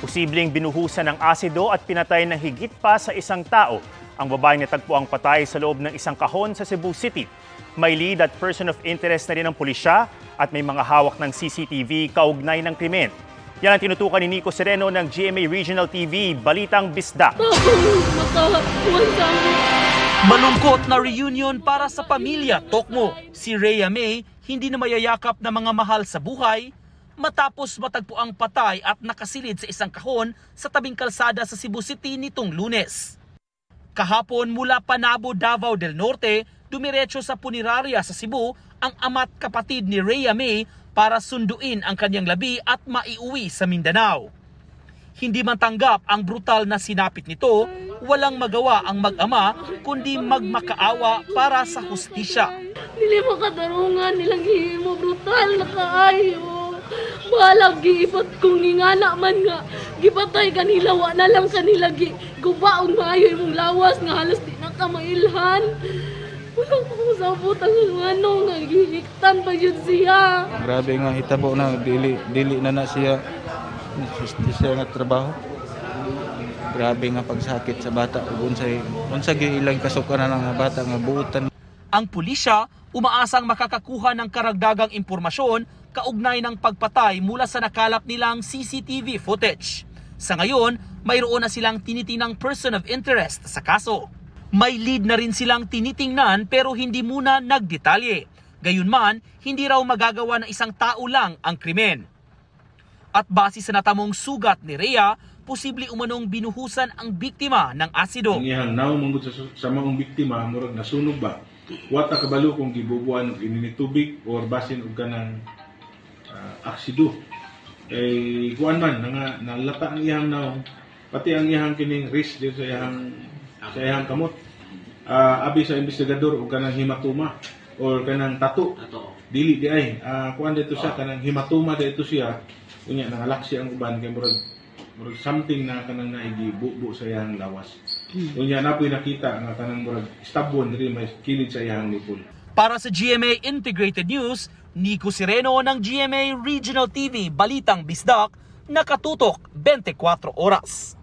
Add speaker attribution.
Speaker 1: Posibleng binuhusan ng asido at pinatay ng higit pa sa isang tao ang babaeng natagpuang patay sa loob ng isang kahon sa Cebu City. May lead at person of interest na rin ang pulisya at may mga hawak ng CCTV kaugnay ng krimen. Yan ang tinutukan ni Nico Sereno ng GMA Regional TV, Balitang Bisdak.
Speaker 2: Malungkot na reunion para sa pamilya Tokmo. Si Rhea May hindi na mayayakap na mga mahal sa buhay matapos matagpuang patay at nakasilid sa isang kahon sa tabing kalsada sa Cebu City nitong Lunes. Kahapon mula Panabo, Davao del Norte, dumiretso sa punerarya sa Cebu ang ama't kapatid ni Rhea May para sunduin ang kanyang labi at maiuwi sa Mindanao. Hindi man tanggap ang brutal na sinapit nito, walang magawa ang mag-ama kundi magmakaawa para sa hustisya.
Speaker 3: Dili mo katarungan nilang himo brutal na kaayo. Balag giipot kung ngingana man nga gipatay kanila wa na lang kanila gubaon maayo imong lawas nga halos di na ka mailhan. Wala ko sabot ang ano nga gihiktan pa yun siya.
Speaker 4: Grabe nga hitabo na dili na siya nga trabaho. Grabe nga pagsakit sa bata ug unsay ilang kasukaran ng bata nga buutan.
Speaker 2: Ang pulisya umaasang makakakuha ng karagdagang impormasyon kaugnay ng pagpatay mula sa nakalap nilang CCTV footage. Sa ngayon, mayroon na silang tinitinang person of interest sa kaso. May lead na rin silang tinitingnan pero hindi muna nagdetalye. Gayunman, hindi raw magagawa ng isang tao lang ang krimen. At base sa natamong sugat ni Rhea, posible umanong binuhusan ang biktima ng asido.
Speaker 5: Ang iyang naw mangod sa mga biktima, murag nasunog ba? Wata kabalo kung gibubuan og ininitubig or basin og kanang aksido. Kuan man nga nalata ang iyang naw, pati ang iyang kining wrist dito sa iyang kamot. Abi sa investigador og kanang hematoma or kanang tattoo. Dili di ay kuan dito siya kanang hematoma dito siya. Unya nangalaksi ang uban kay murag something na kanang naigibubo sa iyang lawas. Unya napoy nakita nga kanang murag stabon diri may kilid sa iyang lipol.
Speaker 2: Para sa GMA Integrated News, Nico Sereno ng GMA Regional TV, Balitang Bisdak, nakatutok 24 oras.